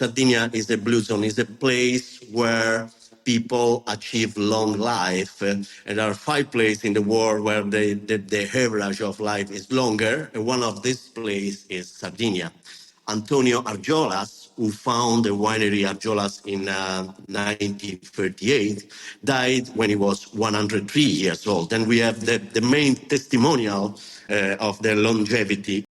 Sardinia is a blue zone, is a place where people achieve long life. And there are 5 places in the world where the average of life is longer. And one of these places is Sardinia. Antonio Argiolas, who found the winery Argiolas in 1938, died when he was 103 years old. And we have the main testimonial of their longevity.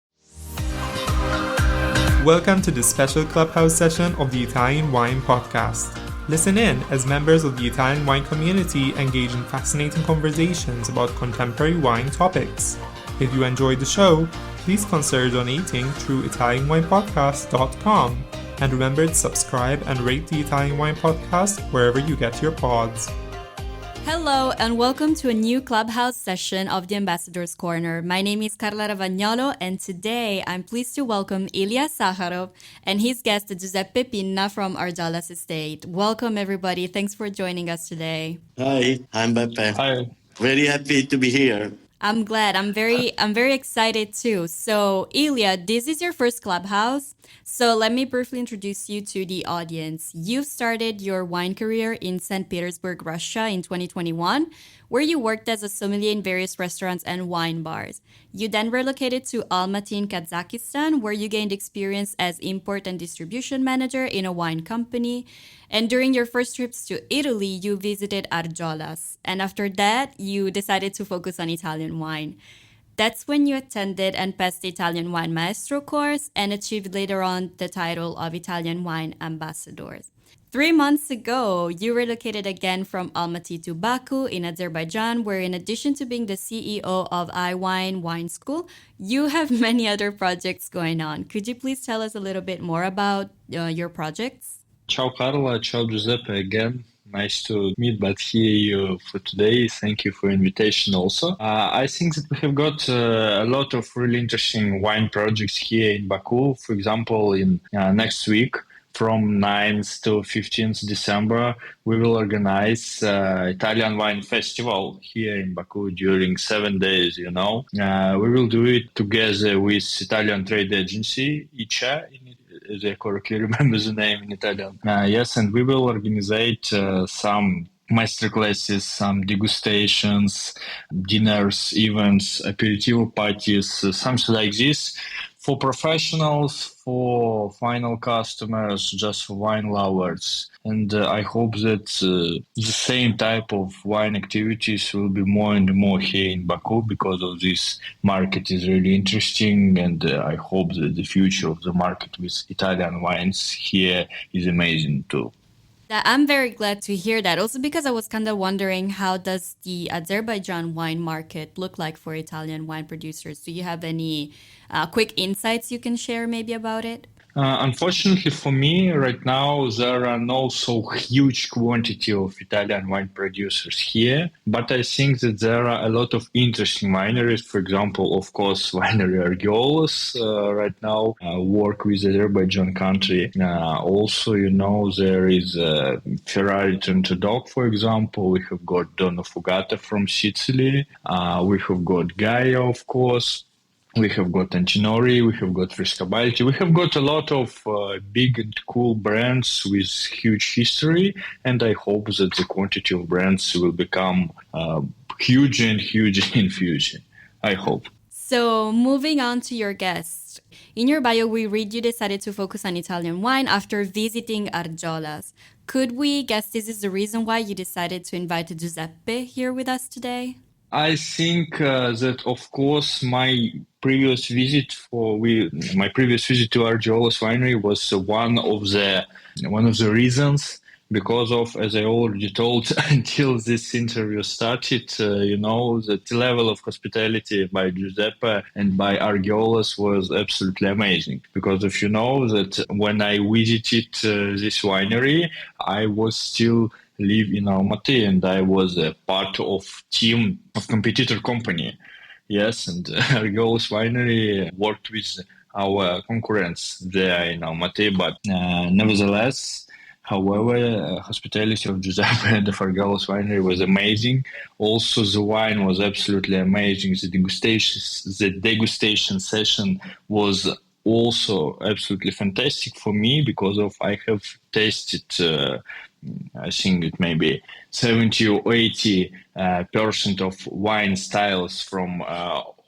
Welcome to this special Clubhouse session of the Italian Wine Podcast. Listen in as members of the Italian wine community engage in fascinating conversations about contemporary wine topics. If you enjoyed the show, please consider donating through ItalianWinePodcast.com. And remember to subscribe and rate the Italian Wine Podcast wherever you get your pods. Hello and welcome to a new Clubhouse session of the Ambassador's Corner. My name is Carla Ravagnolo and today I'm pleased to welcome Ilia Sakharov and his guest Giuseppe Pinna from Argiolas Estate. Welcome everybody. Thanks for joining us today. Hi, I'm Beppe. Hi. Very happy to be here. I'm glad. I'm very excited too. So, Ilia, this is your first Clubhouse. So, let me briefly introduce you to the audience. You started your wine career in Saint Petersburg, Russia in 2021, where you worked as a sommelier in various restaurants and wine bars. You then relocated to Almaty in Kazakhstan, where you gained experience as import and distribution manager in a wine company. And during your first trips to Italy, you visited Argiolas. And after that, you decided to focus on Italian wine. That's when you attended and passed the Italian Wine Maestro course and achieved later on the title of Italian Wine Ambassador. 3 months ago, you relocated again from Almaty to Baku in Azerbaijan, where in addition to being the CEO of iWine Wine School, you have many other projects going on. Could you please tell us a little bit more about your projects? Ciao Carla, ciao Giuseppe again. Nice to meet but hear you for today. Thank you for invitation also. I think that we have got a lot of really interesting wine projects here in Baku. For example, in next week, from 9th to 15th December, we will organize Italian Wine Festival here in Baku during 7 days, We will do it together with Italian trade agency, ICA, as I correctly remember the name in Italian. Yes, and we will organize some masterclasses, some degustations, dinners, events, aperitivo parties, something like this. For professionals, for final customers, just for wine lovers. And I hope that the same type of wine activities will be more and more here in Baku because of this market is really interesting. And I hope that the future of the market with Italian wines here is amazing too. I'm very glad to hear that. Also because I was kind of wondering, how does the Azerbaijan wine market look like for Italian wine producers? Do you have any quick insights you can share maybe about it? Unfortunately for me, right now, there are no so huge quantity of Italian wine producers here, but I think that there are a lot of interesting wineries. For example, of course, winery Argiolas right now work with Azerbaijan country. Also, there is Ferrari Trentadog, for example. We have got Donna Fugata from Sicily. We have got Gaia, of course. We have got Antinori, we have got Frescobaldi. We have got a lot of big and cool brands with huge history, and I hope that the quantity of brands will become huge in future. I hope. So moving on to your guest. In your bio, we read you decided to focus on Italian wine after visiting Argiolas. Could we guess this is the reason why you decided to invite Giuseppe here with us today? I think that, of course, my previous visit to Argiolas Winery was one of the reasons, because of, as I already told until this interview started, that the level of hospitality by Giuseppe and by Argiolas was absolutely amazing. Because if you know that when I visited this winery, I was still live in Almaty, and I was a part of team of competitor company. Yes, and Argiolas Winery worked with our concurrents there in Almaty, but nevertheless, however, hospitality of Giuseppe and the Argiolas Winery was amazing. Also, the wine was absolutely amazing. The degustation session was also absolutely fantastic for me because of I have tasted I think it may be 70 or 80 percent of wine styles from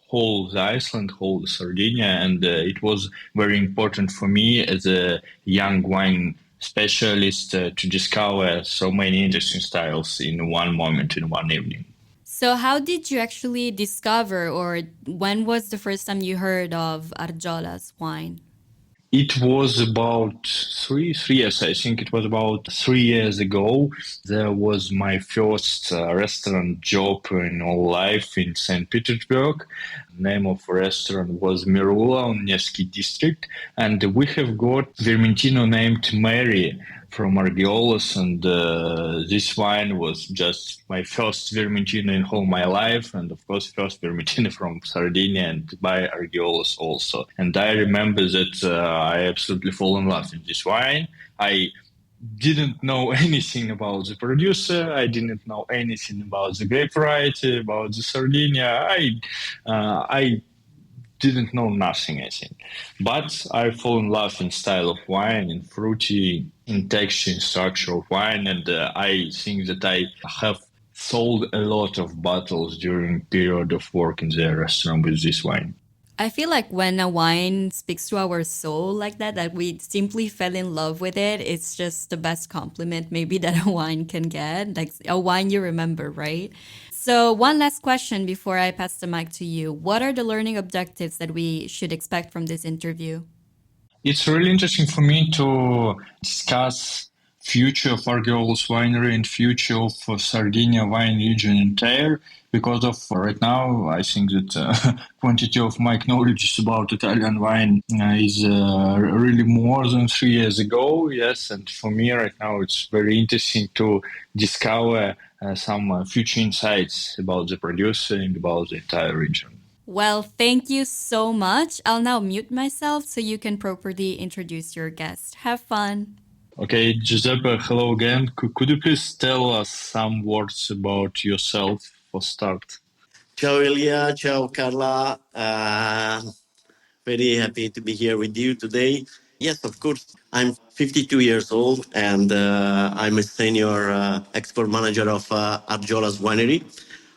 whole the Iceland, whole Sardinia, and it was very important for me as a young wine specialist to discover so many interesting styles in one moment, in one evening. So how did you actually discover, or when was the first time you heard of Argiolas wine? It was about three years. I think it was about 3 years ago. There was my first restaurant job in all life in Saint Petersburg. Name of restaurant was Mirula on Nevsky district, and we have got Vermentino named Mary from Argiolas, and this wine was just my first Vermentino in all my life, and of course first Vermentino from Sardinia and by Argiolas also. And I remember that I absolutely fall in love with this wine. I didn't know anything about the producer. I didn't know anything about the grape variety, about the Sardinia. I didn't know nothing, I think. But I fall in love in style of wine, in fruity, in texture, in structure of wine, and I think that I have sold a lot of bottles during period of work in the restaurant with this wine. I feel like when a wine speaks to our soul like that we simply fell in love with it, it's just the best compliment maybe that a wine can get, like a wine you remember, right? So one last question before I pass the mic to you. What are the learning objectives that we should expect from this interview? It's really interesting for me to discuss future of Argiolas Winery and future of Sardinia wine region entire, because of right now I think that quantity of my knowledge about Italian wine is really more than 3 years ago. Yes, and for me right now it's very interesting to discover some future insights about the producer and about the entire region. Well, thank you so much. I'll now mute myself so you can properly introduce your guest. Have fun. Okay, Giuseppe, hello again. Could you please tell us some words about yourself for start? Ciao Ilia, ciao Carla. Very happy to be here with you today. Yes, of course. I'm 52 years old and I'm a senior export manager of Argiolas Winery.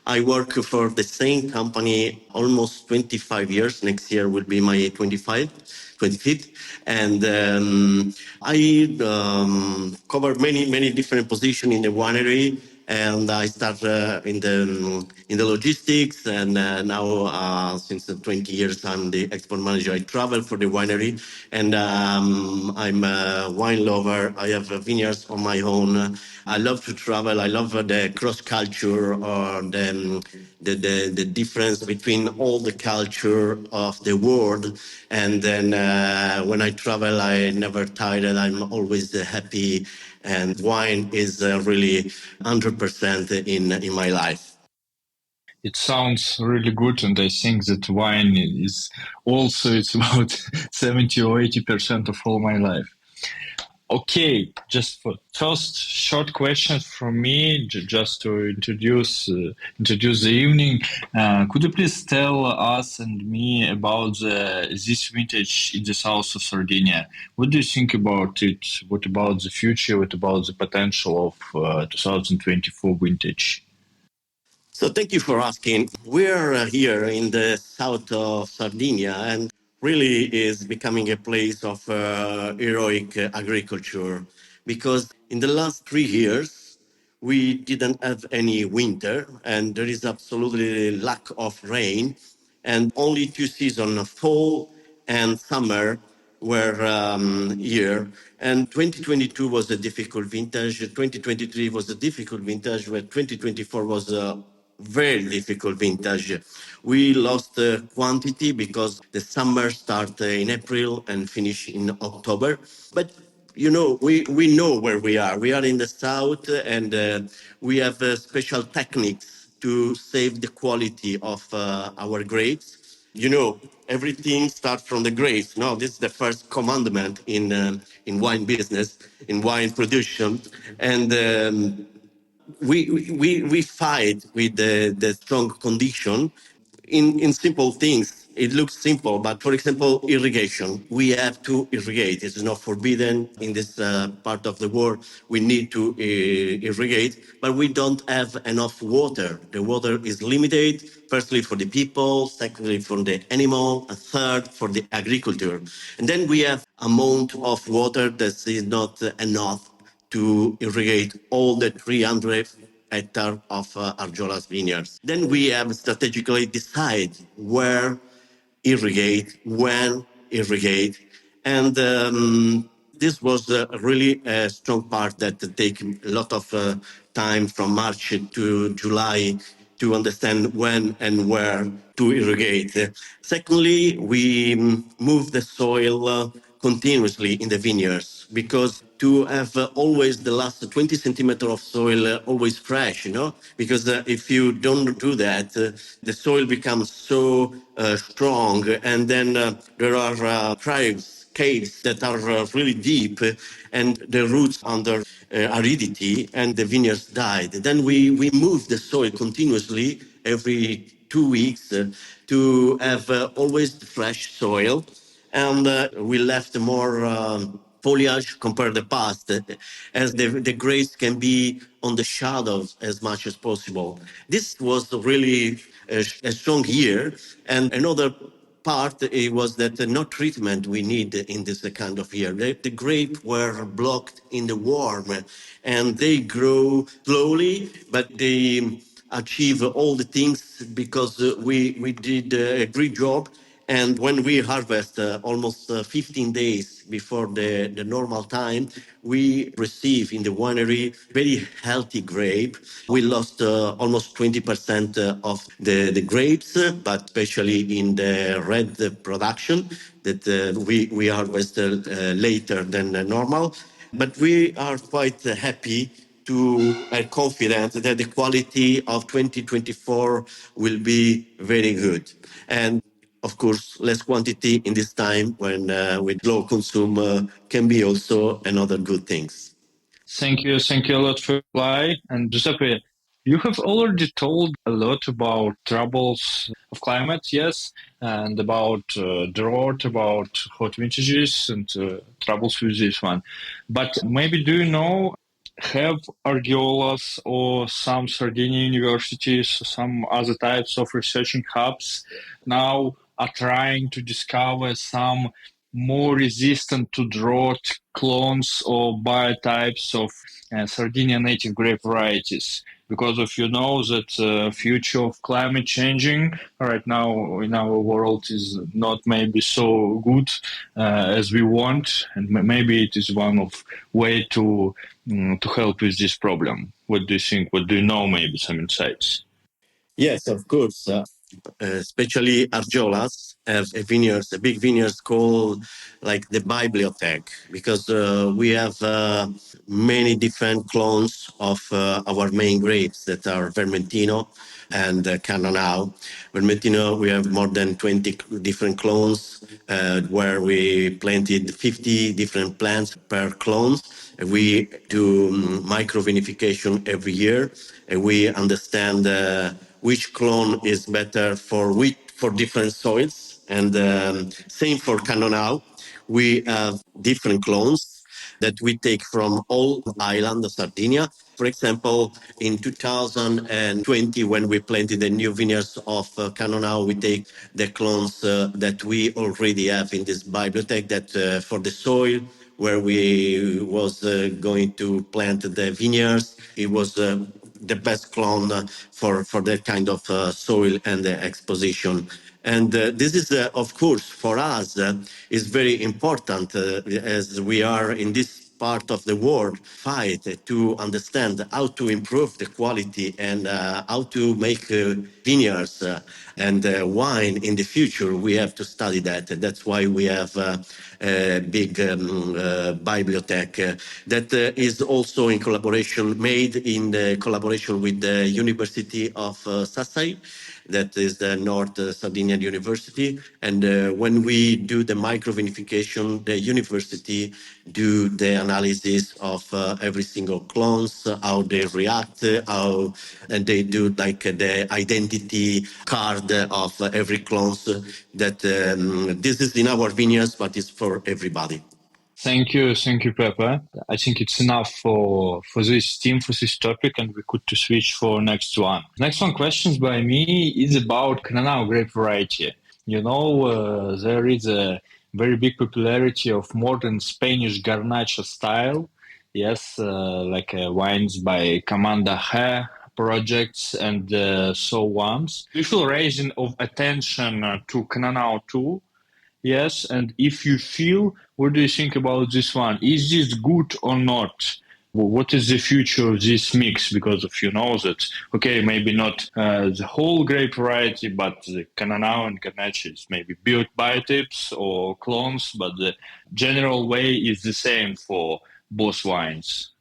I work for the same company almost 25 years. Next year will be my 25th. And I cover many different positions in the winery. And I start in the logistics, and now since 20 years I'm the export manager. I travel for the winery, and I'm a wine lover. I have vineyards on my own. I love to travel. I love the cross culture or the difference between all the culture of the world. And then when I travel, I never tired. I'm always happy. And wine is really 100% in my life. It sounds really good, and I think that wine is also it's about 70 or 80% of all my life. Okay, just for first short questions from me, just to introduce the evening. Could you please tell us and me about this vintage in the south of Sardinia? What do you think about it? What about the future? What about the potential of 2024 vintage? So thank you for asking. We're here in the south of Sardinia, and really is becoming a place of heroic agriculture, because in the last 3 years we didn't have any winter and there is absolutely lack of rain, and only 2 seasons, fall and summer, were here. And 2022 was a difficult vintage. 2023 was a difficult vintage, where 2024 was a very difficult vintage. We lost quantity because the summer start in April and finish in October. But you know, we know where we are. We are in the south, and we have special techniques to save the quality of our grapes. You know, everything starts from the grapes. No, this is the first commandment in wine business, in wine production, and we fight with the strong condition in simple things. It looks simple, but for example, irrigation. We have to irrigate. It's not forbidden in this part of the world. We need to irrigate, but we don't have enough water. The water is limited, firstly for the people, secondly for the animal, and third for the agriculture. And then we have amount of water that is not enough to irrigate all the 300 hectares of Argiolas vineyards. Then we have strategically decide where irrigate, when irrigate. And this was really a strong part that take a lot of time from March to July to understand when and where to irrigate. Secondly, we move the soil continuously in the vineyards because to have always the last 20 centimeter of soil always fresh, because if you don't do that, the soil becomes so strong, and then there are caves that are really deep, and the roots under aridity, and the vineyards died. Then we move the soil continuously every 2 weeks to have always fresh soil, and we left more foliage compared to the past, as the grapes can be on the shadows as much as possible. This was really a strong year, and another part it was that no treatment we need in this kind of year. The grape were blocked in the warm, and they grow slowly, but they achieve all the things because we did a great job. And when we harvest almost 15 days before the normal time, we receive in the winery very healthy grape. We lost almost 20% of the grapes, but especially in the red production that we harvest later than normal. But we are quite happy to confident that the quality of 2024 will be very good. And of course, less quantity in this time when with low consumer can be also another good things. Thank you a lot for reply. And Giuseppe, you have already told a lot about troubles of climate, yes, and about drought, about hot vintages, and troubles with this one. But maybe do you know, have Argiolas or some Sardinia universities, some other types of researching hubs now are trying to discover some more resistant to drought clones or biotypes of Sardinia native grape varieties, because of that future of climate changing right now in our world is not maybe so good as we want, and maybe it is one of way to help with this problem. What do you think? What do you know? Maybe some insights. Yes, of course. Especially Argiolas have a big vineyards called like the bibliothèque, because we have many different clones of our main grapes that are Vermentino and Canonnau. Vermentino, we have more than 20 different clones where we planted 50 different plants per clone. We do micro-vinification every year, and we understand which clone is better for different soils. And same for Canonnau. We have different clones that we take from all island of Sardinia. For example, in 2020, when we planted the new vineyards of Canonnau, we take the clones that we already have in this bibliothèque, that for the soil where we was going to plant the vineyards, it was the best clone for that kind of soil and exposition. And this is, of course, for us, is very important as we are in this part of the world fight to understand how to improve the quality and how to make vineyards and wine in the future. We have to study that. That's why we have a big bibliothèque that is also in collaboration, made in collaboration with the University of Sassari. that is the North Sardinia University. And when we do the microvinification, the university do the analysis of every single clones, how they react, and they do like the identity card of every clones. That this is in our vineyards, but it's for everybody. Thank you, Pepe. I think it's enough for this team, for this topic, and we could to switch for next one. Next one, questions by me is about Canonnau grape variety. There is a very big popularity of modern Spanish Garnacha style. Yes, wines by Commander projects and so on. Do you feel raising of attention to Canonnau too? Yes, and if you feel, what do you think about this one? Is this good or not? What is the future of this mix? Because if you know that, okay, maybe not the whole grape variety, but the Canonnau and Garnacha is maybe built biotypes or clones, but the general way is the same for both wines.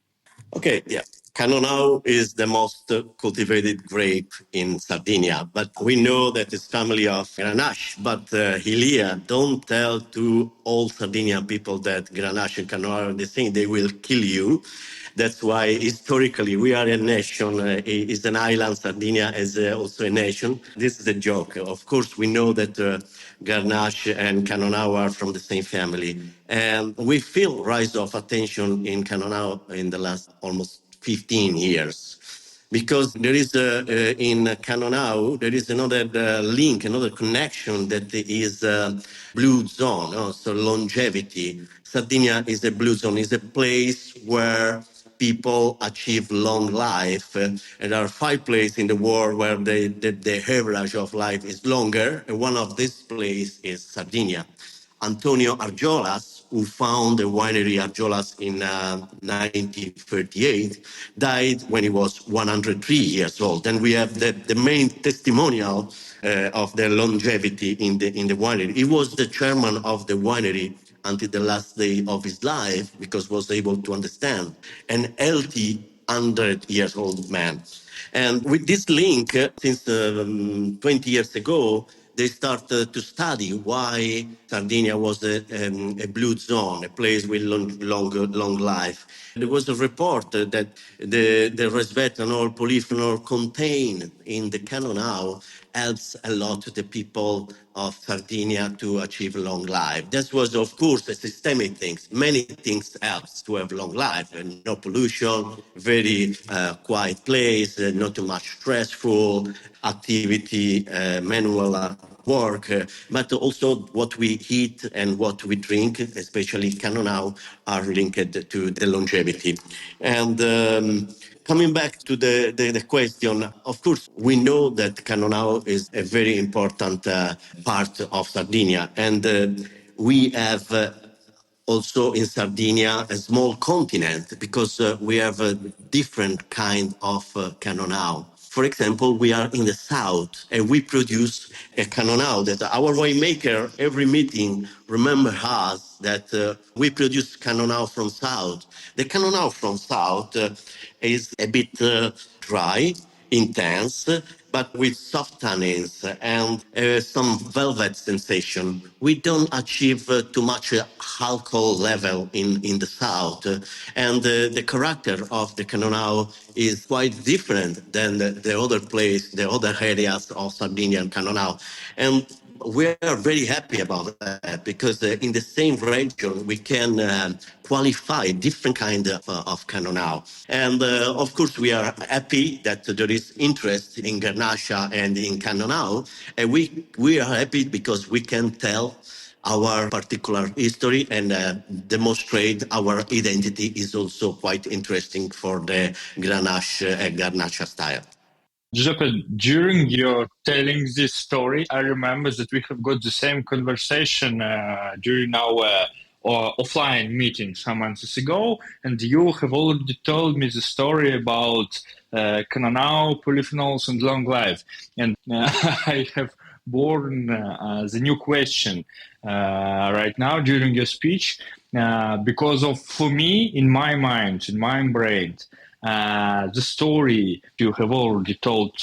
Okay, yeah. Canonnau is the most cultivated grape in Sardinia, but we know that it's family of Grenache. But Ilia, don't tell to all Sardinian people that Grenache and Canonnau are the same. They will kill you. That's why historically we are a nation. It's an island. Sardinia is also a nation. This is a joke. Of course, we know that Grenache and Canonnau are from the same family, and we feel rise of attention in Canonnau in the last almost 15 years. Because there is in Canonnau, there is another link, another connection that is blue zone, so longevity. Sardinia is a blue zone, is a place where people achieve long life. And there are 5 places in the world where the average of life is longer, and one of these places is Sardinia. Antonio Argiolas, who found the winery Argiolas in 1938, died when he was 103 years old. And we have the main testimonial of the longevity in the winery. He was the chairman of the winery until the last day of his life because was able to understand. An healthy 100 years old man. And with this link, since 20 years ago, they started to study why Sardinia was a blue zone, a place with long life. There was a report that the resveratrol, polyphenol contained in the Canonnau helps a lot the people of Sardinia to achieve long life. This was, of course, a systemic thing. Many things helps to have long life, and no pollution, very quiet place, not too much stressful activity, manual work, but also what we eat and what we drink, especially Canonnau, are linked to the longevity. And coming back to the question, of course, we know that Canonnau is a very important part of Sardinia, and we have also in Sardinia a small continent because we have a different kind of Canonnau. For example, we are in the south and we produce a Canonnau that our winemaker, every meeting, remember us that we produce Canonnau from south. The Canonnau from south is a bit dry, intense, but with soft tannins and some velvet sensation. We don't achieve too much alcohol level in the south. And the character of the Canonnau is quite different than the other place, the other areas of Sardinia and Canonnau. And we are very happy about that because in the same region we can qualify different kind of Canonnau. And of course we are happy that there is interest in Garnacha and in Canonnau, and we are happy because we can tell our particular history and demonstrate our identity is also quite interesting for the Grenache and Garnacha style. Giuseppe, during your telling this story, I remember that we have got the same conversation during our offline meeting some months ago, and you have already told me the story about Canonnau, polyphenols, and long life. And I have born the new question right now during your speech, because of, for me, in my mind, in my brain, the story you have already told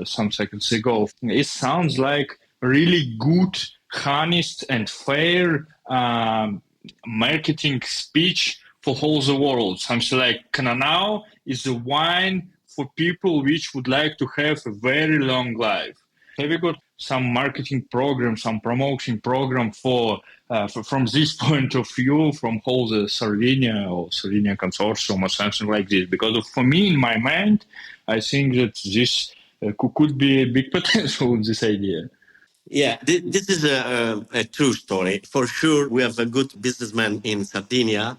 some seconds ago, it sounds like really good, honest, and fair marketing speech for whole the world. Something like Canonnau is a wine for people which would like to have a very long life. Have you got some marketing program, some promotion program for from this point of view, from whole the Sardinia or Sardinia consortium or something like this? Because for me, in my mind, I think that this could be a big potential in this idea. Yeah, this is a true story. For sure, we have a good businessman in Sardinia,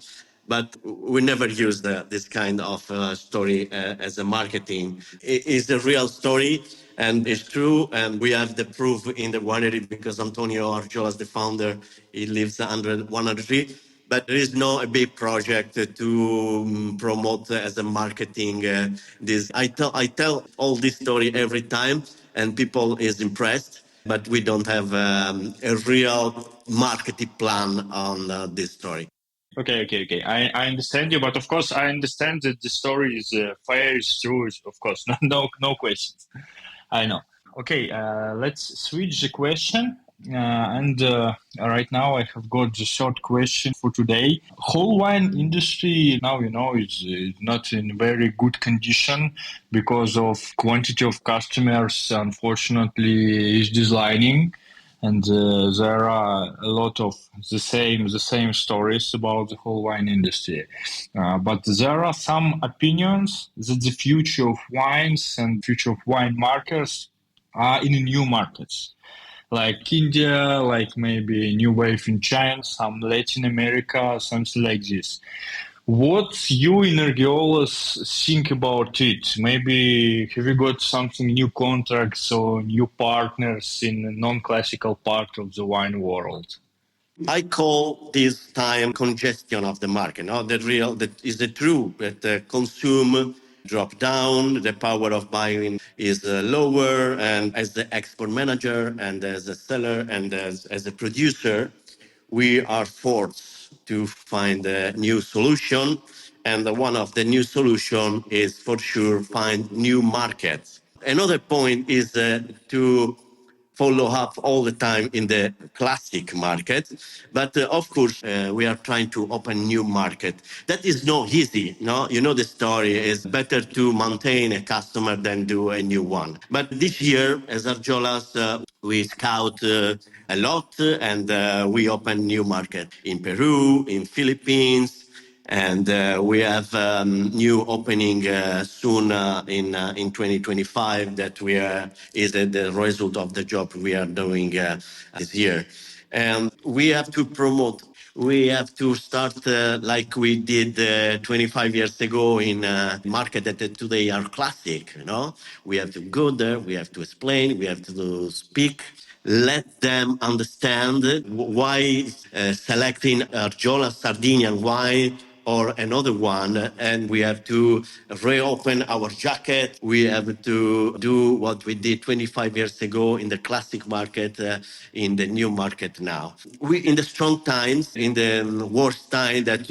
but we never use this kind of story as a marketing. It's a real story and it's true. And we have the proof in the winery because Antonio Argiolas, the founder, he lives under 103. But there is no a big project to promote as a marketing this. I tell all this story every time, and people is impressed. But we don't have a real marketing plan on this story. Okay. I understand you, but of course I understand that the story is fair, is true. Of course, no questions. I know. Okay, let's switch the question. And right now I have got the short question for today. Whole wine industry now, is not in very good condition because of quantity of customers, unfortunately, is declining. And there are a lot of the same stories about the whole wine industry. But there are some opinions that the future of wines and future of wine markets are in new markets, like India, like maybe new wave in China, some Latin America, something like this. What you in Argiolas think about it? Maybe have you got something new contracts or new partners in the non-classical part of the wine world? I call this time congestion of the market. No, that is the true that the consume drop down, the power of buying is lower, and as the export manager and as a seller and as a producer, we are forced to find a new solution. And one of the new solution is for sure find new markets. Another point is to follow up all the time in the classic market. But of course, we are trying to open new market. That is not easy. No, you know the story is better to maintain a customer than do a new one. But this year, as Argiolas, we scout a lot and we open new market in Peru, in Philippines, and we have new opening soon in 2025 that we are is the result of the job we are doing this year. And we have to promote. We have to start like we did 25 years ago in market that today are classic. We have to go there. We have to explain. We have to speak. Let them understand why selecting Argiola Sardinian wine or another one, and we have to reopen our jacket. We have to do what we did 25 years ago in the classic market, in the new market now. We in the strong times, in the worst time that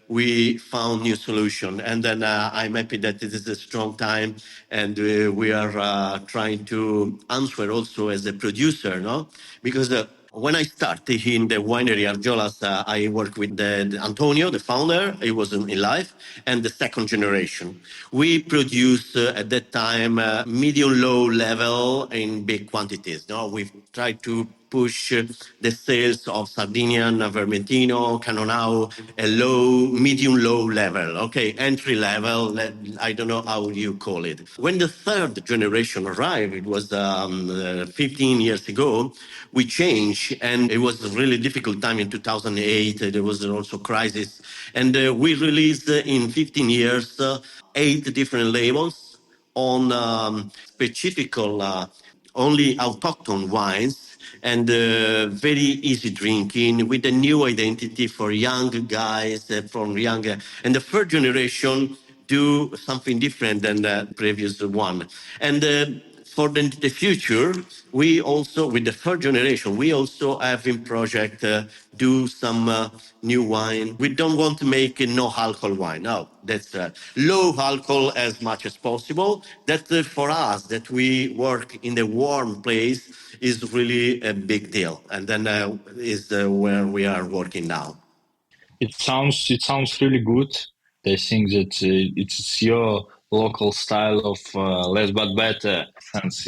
we found new solution, and then I'm happy that this is a strong time, and we are trying to answer also as a producer, no, because. When I started in the winery Argiolas, I worked with Antonio, the founder. He was in life, and the second generation. We produced at that time medium-low level in big quantities. No, we tried to push the sales of Sardinian, Vermentino, Canonnau, a medium-low level. Okay, entry level. I don't know how you call it. When the third generation arrived, it was 15 years ago. We changed, and it was a really difficult time in 2008. There was also crisis, and we released in 15 years 8 different labels on specific, only autochthon wines and very easy drinking with a new identity for young guys from younger. And the third generation do something different than the previous one. And For the future, we also, with the third generation, we also have in project do some new wine. We don't want to make a no alcohol wine. No, that's low alcohol as much as possible. That for us, that we work in a warm place, is really a big deal. And then is where we are working now. It sounds really good. I think that it's your local style of less but better sense.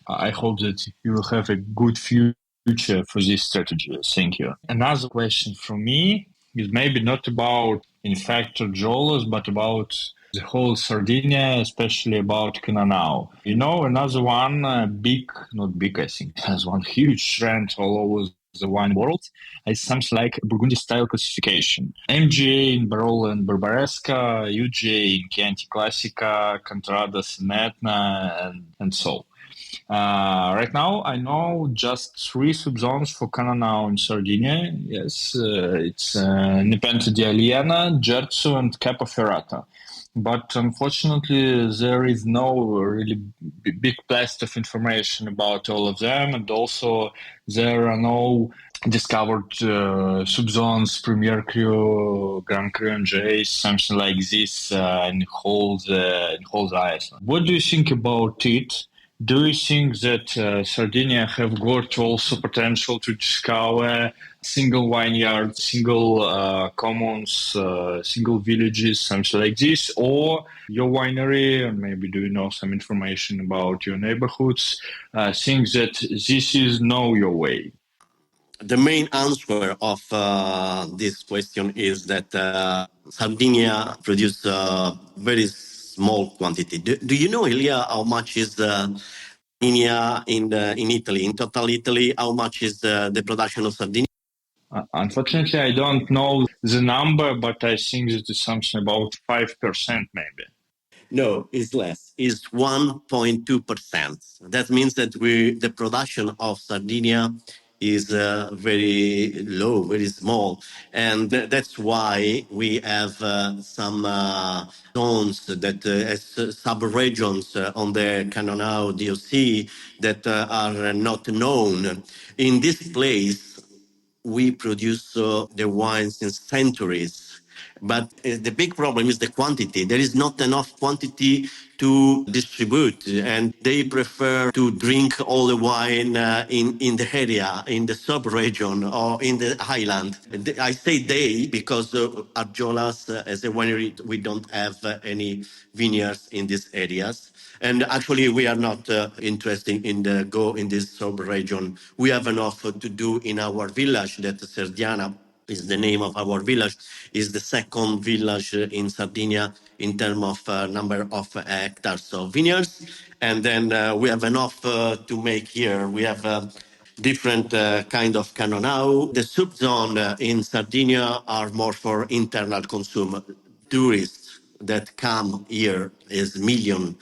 I hope that you will have a good future for this strategy. Thank you. Another question from me is maybe not about, in fact, Argiolas, but about the whole Sardinia, especially about Canonnau. Another one not big, I think, has one huge trend all over the wine world is something like Burgundy style classification. MGA in Barolo and Barbaresca, UGA in Chianti Classica, Contradas in Etna, and so. Right now, I know just 3 subzones for Canonnau in Sardinia. Yes, it's Nepenthe di Aliena, Gerzo, and Capoferrata. But unfortunately, there is no really big blast of information about all of them, and also there are no discovered subzones, Premier Cru, Grand Cru, and J, something like this in whole Iceland. What do you think about it? Do you think that Sardinia have got also potential to discover single vineyard, single commons, single villages, something like this? Or your winery, and maybe do you know some information about your neighborhoods, think that this is no your way? The main answer of this question is that Sardinia produces very small quantity. Do you know, Ilia, how much is Sardinia in Italy? In total Italy, how much is the production of Sardinia? Unfortunately, I don't know the number, but I think that it's something about 5% maybe. No, it's less. It's 1.2%. That means that the production of Sardinia is very low, very small. And that's why we have some zones that as sub-regions on the Canonnau DOC that are not known. In this place, we produce the wines in centuries. But the big problem is the quantity. There is not enough quantity to distribute, and they prefer to drink all the wine in the area, in the sub-region, or in the highland. I say they because Argiolas, as a winery, we don't have any vineyards in these areas. And actually, we are not interested in go in this sub-region. We have enough to do in our village, that Serdiana is the name of our village, is the second village in Sardinia in terms of number of hectares of vineyards. And then we have enough to make here. We have different kind of Canonnau. The subzone in Sardinia are more for internal consumer. Tourists that come here is million.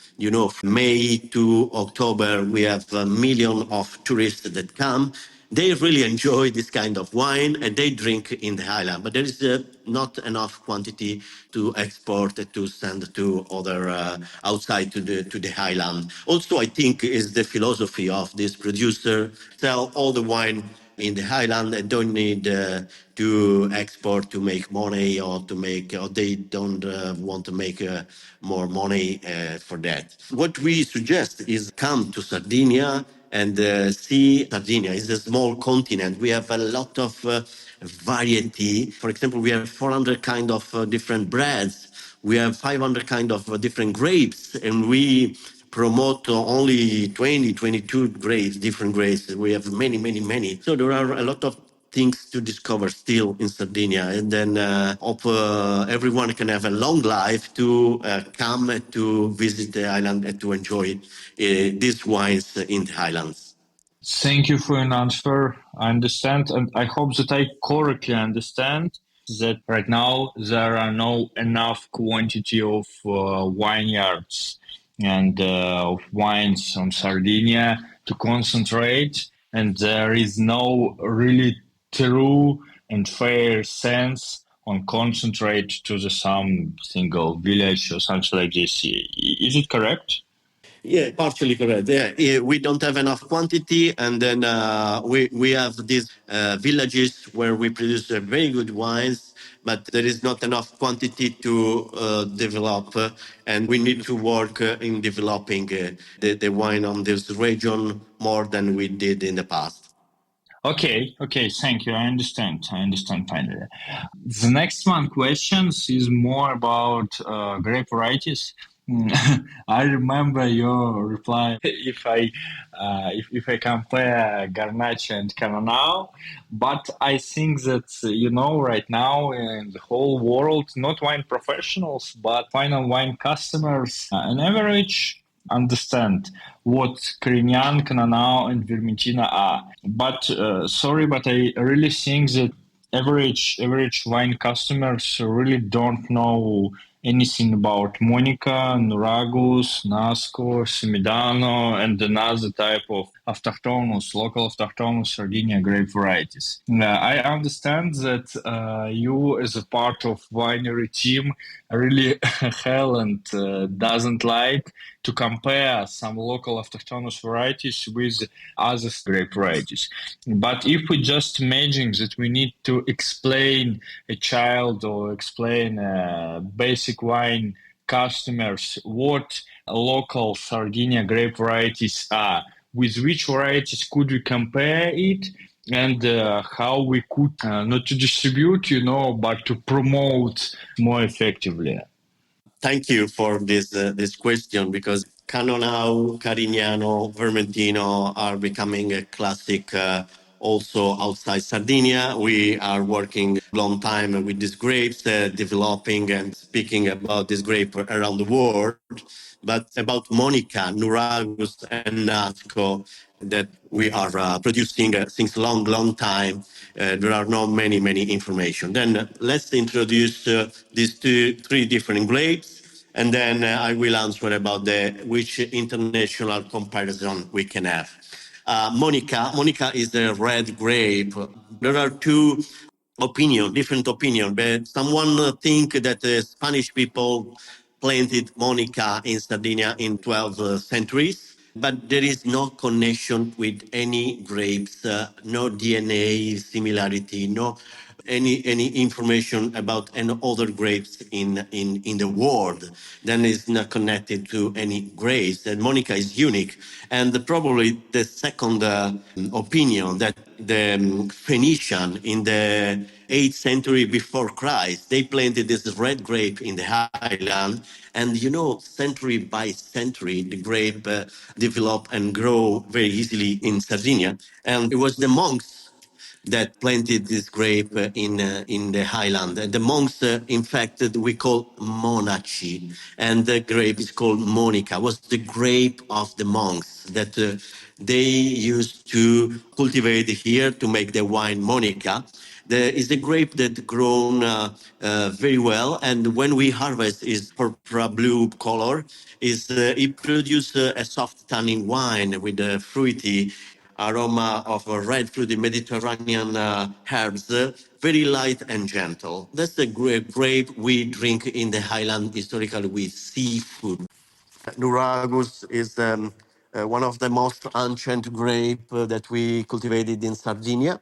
From May to October, we have a million of tourists that come. They really enjoy this kind of wine and they drink in the island, but there is not enough quantity to export to send to other outside to the island. Also, I think is the philosophy of this producer: sell all the wine in the highland and don't need to export to make money or they don't want to make more money for that. What we suggest is come to Sardinia and see Sardinia is a small continent. We have a lot of variety. For example, we have 400 kind of different breads. We have 500 kind of different grapes, and we promote only 20, 22 grapes, different grapes. We have many, many, many. So there are a lot of things to discover still in Sardinia. And then hope everyone can have a long life to come to visit the island and to enjoy these wines in the islands. Thank you for an answer. I understand, and I hope that I correctly understand that right now there are no enough quantity of vineyards and of wines on Sardinia to concentrate, and there is no really true and fair sense on concentrate to some single village or something like this. Is it correct? Yeah, partially correct. Yeah, we don't have enough quantity, and then we have these villages where we produce very good wines, but there is not enough quantity to develop, and we need to work in developing the wine on this region more than we did in the past. Okay, thank you. I understand finally. The next one questions is more about grape varieties. I remember your reply if I compare Garnacha and Canonnau, but I think that right now in the whole world, not wine professionals but final wine customers, on average understand what Carignan, Canonnau, and Vermentina are. But sorry, but I really think that average wine customers really don't know anything about Monica, Nuragus, Nasco, Semidano, and another type of local autochthonous Sardinia grape varieties. I understand that you, as a part of winery team, really hell and doesn't like to compare some local autochthonous varieties with other grape varieties. But if we just imagine that we need to explain a child or explain basic wine customers what local Sardinia grape varieties are, with which varieties could we compare it, and how we could not to distribute, but to promote more effectively. Thank you for this question, because Canonnau, Carignano, Vermentino are becoming a classic also outside Sardinia. We are working long time with these grapes, developing and speaking about this grape around the world. But about Monica, Nuragus, and Nasco, that we are producing since long time, there are not many information. Then let's introduce these three different grapes, and then I will answer about which international comparison we can have. Monica is the red grape. There are different opinion, but someone think that the Spanish people planted Monica in Sardinia in 12th centuries, but there is no connection with any grapes, no DNA similarity, no any information about any other grapes in the world. Then it's not connected to any grapes. And Monica is unique. And probably the second opinion that the Phoenician in the 8th century before Christ, they planted this red grape in the highland. And century by century, the grape develop and grow very easily in Sardinia. And it was the monks that planted this grape in the highland. The monks, in fact, we call monaci, and the grape is called Monica. Was the grape of the monks that they used to cultivate here to make the wine Monica. Is a grape that grown very well, and when we harvest, is purple blue color. It produces a soft tannin wine with a fruity aroma of a red fruity Mediterranean herbs, very light and gentle. That's the grape we drink in the highland historically with seafood. Nuragus is one of the most ancient grape that we cultivated in Sardinia.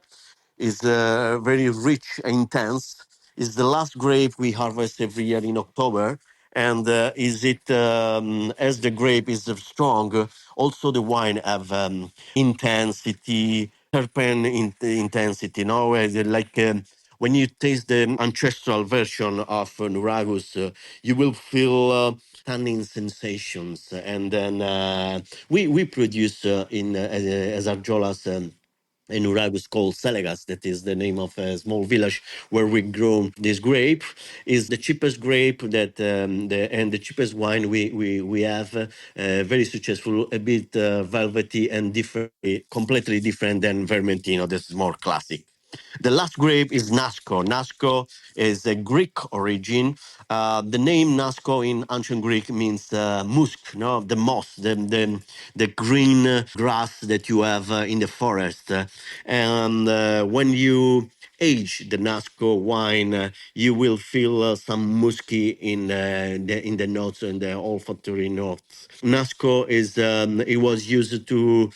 Is very rich and intense. Is the last grape we harvest every year in October. And is it as the grape is strong, also the wine have intensity, terpene intensity. Like when you taste the ancestral version of Nuragus, you will feel tannin sensations. And then we produce as Argiolas. In Uragus called Selegas, that is the name of a small village where we grow this grape. Is the cheapest grape and the cheapest wine we have. Very successful, a bit velvety and different, completely different than Vermentino. This is more classic. The last grape is Nasco. Nasco is a Greek origin. The name Nasco in ancient Greek means musk, no, the moss, the green grass that you have in the forest. And when you age the Nasco wine, you will feel some musky in the notes and the olfactory notes. Nasco is it was used to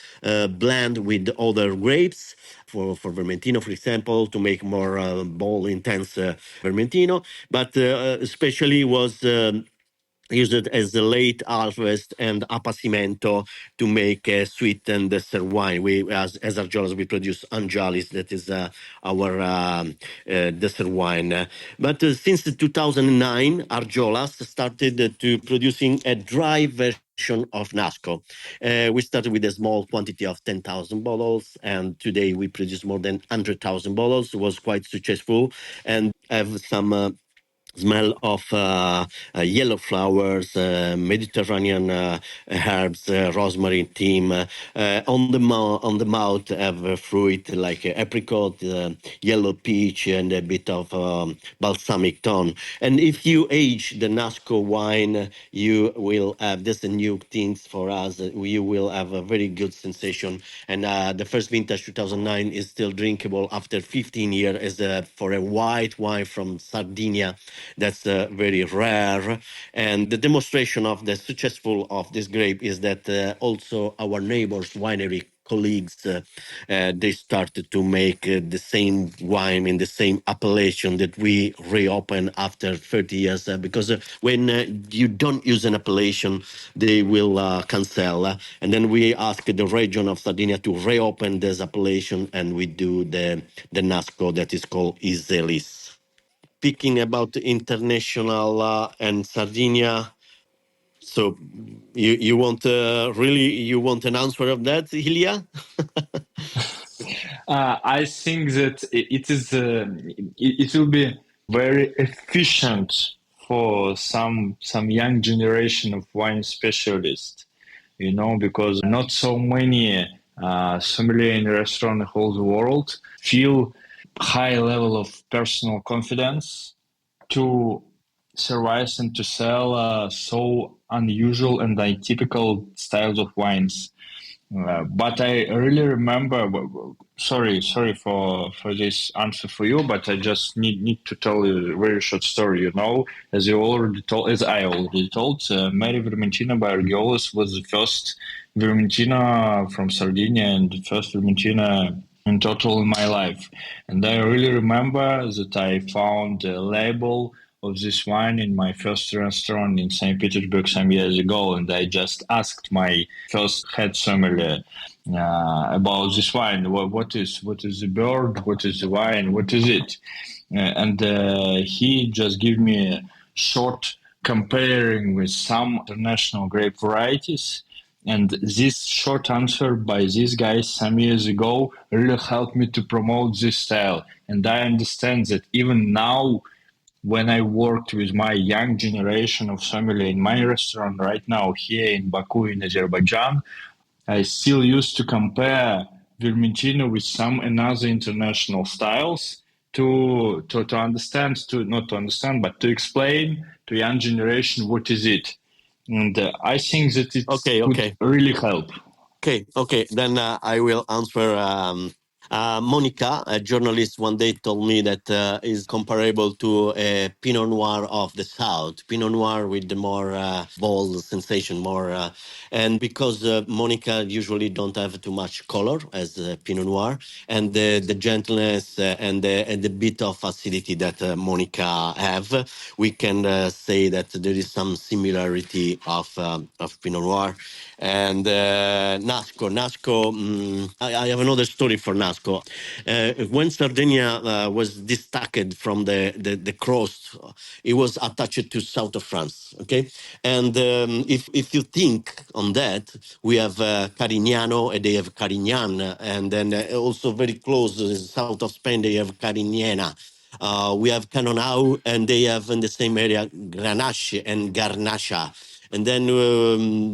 blend with other grapes for Vermentino, for example, to make more bold, intense Vermentino, but especially was used as the late harvest and appassimento to make sweet and dessert wine. We, as Argiolas, we produce Angelis, that is our dessert wine. But since 2009, Argiolas started to producing a dry version of Nasco. We started with a small quantity of 10,000 bottles, and today we produce more than 100,000 bottles. It was quite successful, and have some smell of yellow flowers, Mediterranean herbs, rosemary, thyme. On the mouth, have fruit like apricot, yellow peach, and a bit of balsamic tone. And if you age the Nasco wine, you will have this new things for us. You will have a very good sensation. And the first vintage 2009 is still drinkable after 15 years as for a white wine from Sardinia. That's very rare. And the demonstration of the successful of this grape is that also our neighbors winery colleagues they started to make the same wine in the same appellation that we reopen after 30 years because when you don't use an appellation they will cancel and then we ask the region of Sardinia to reopen this appellation and we do the Nasco that is called Iselis. Speaking about international and Sardinia, so you want really you want an answer of that, Ilia? I think that it will be very efficient for some young generation of wine specialists, because not so many sommelier in restaurant in the whole world feel high level of personal confidence to service and to sell so unusual and atypical styles of wines. But I really remember. Sorry for this answer for you, but I just need to tell you a very short story. As I already told, Mary Vermentino by Argiolas was the first Vermentino from Sardinia and the first Vermentino in total in my life. And I really remember that I found a label of this wine in my first restaurant in Saint Petersburg some years ago, and I just asked my first head sommelier about this wine. What is the bird? What is the wine? What is it? And he just gave me a short comparing with some international grape varieties. And this short answer by these guys some years ago really helped me to promote this style. And I understand that even now, when I worked with my young generation of sommelier in my restaurant right now here in Baku in Azerbaijan, I still used to compare Vermentino with some another international styles to understand, to not to understand, but to explain to young generation what is it. And I think that it could really help. Okay. Then I will answer. Monica, a journalist, one day told me that is comparable to a Pinot Noir of the South. Pinot Noir with the more bold sensation, more, and because Monica usually don't have too much color as Pinot Noir, and the gentleness and the bit of acidity that Monica have, we can say that there is some similarity of Pinot Noir. And Nasco, I have another story for Nasco. When Sardinia was distacked from the cross, it was attached to south of France. Okay, and if you think on that, we have Carignano and they have Carignan, and then also very close south of Spain they have Carignana. We have Canonnau and they have in the same area Grenache and Garnacha. And then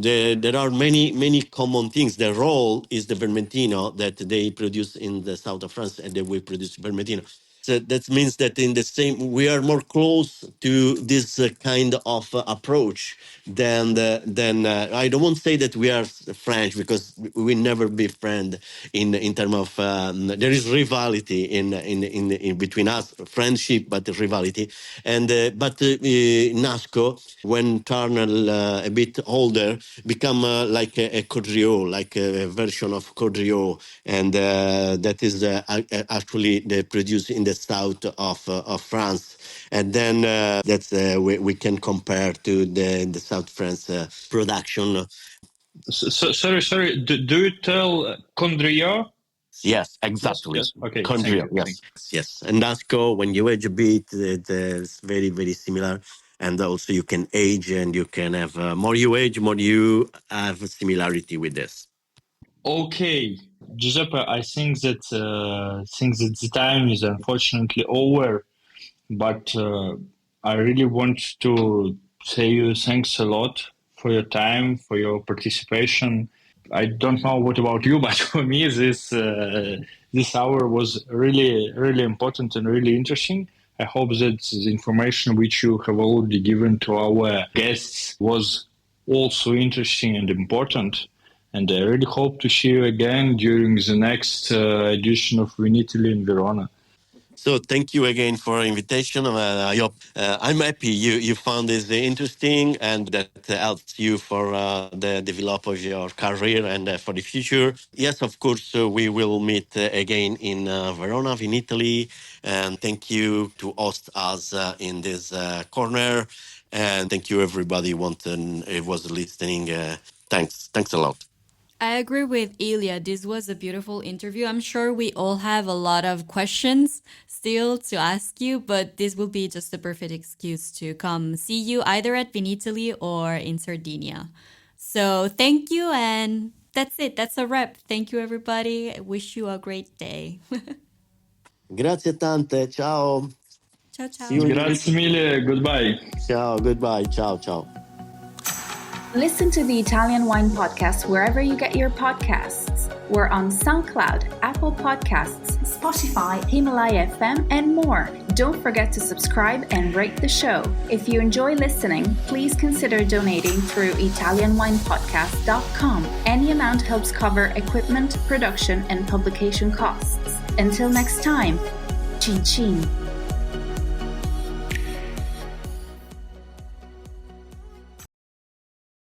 there are many common things. The role is the Vermentino that they produce in the south of France, and they will produce Vermentino. that means that in the same we are more close to this kind of approach than I don't want to say that we are French, because we never be friend in terms of there is rivalry in between us, friendship but rivalry, and but Nasco, when turned a bit older, become like a Codrio, like a version of Codrio, and that is actually produced in the south of France, and then that's we can compare to the South France production. Sorry. Do you tell Condrio? Yes, exactly. Yes. Okay. Thank Condrio, you. yes. And Nasco, when you age a bit, it's very, very similar. And also you can age, and you can have more you age, more you have a similarity with this. Okay, Giuseppe. I think that the time is unfortunately over. But I really want to say you thanks a lot for your time, for your participation. I don't know what about you, but for me, this hour was really important and really interesting. I hope that the information which you have already given to our guests was also interesting and important. And I really hope to see you again during the next edition of Win Italy in Verona. So thank you again for the invitation. I hope I'm happy you found this interesting, and that helps you for the develop of your career and for the future. Yes, of course, we will meet again in Verona, in Italy. And thank you to host us in this corner. And thank you everybody was listening. Thanks a lot. I agree with Ilia. This was a beautiful interview. I'm sure we all have a lot of questions still to ask you, but this will be just a perfect excuse to come see you either at Vinitaly or in Sardinia. So thank you, and that's it. That's a wrap. Thank you, everybody. I wish you a great day. Grazie tante. Ciao. Ciao, See you ciao. in Grazie mille. Goodbye. Ciao. Goodbye. Ciao. Listen to the Italian Wine Podcast wherever you get your podcasts. We're on SoundCloud, Apple Podcasts, Spotify, Himalaya FM, and more. Don't forget to subscribe and rate the show. If you enjoy listening, please consider donating through ItalianWinePodcast.com. Any amount helps cover equipment, production, and publication costs. Until next time, cin cin.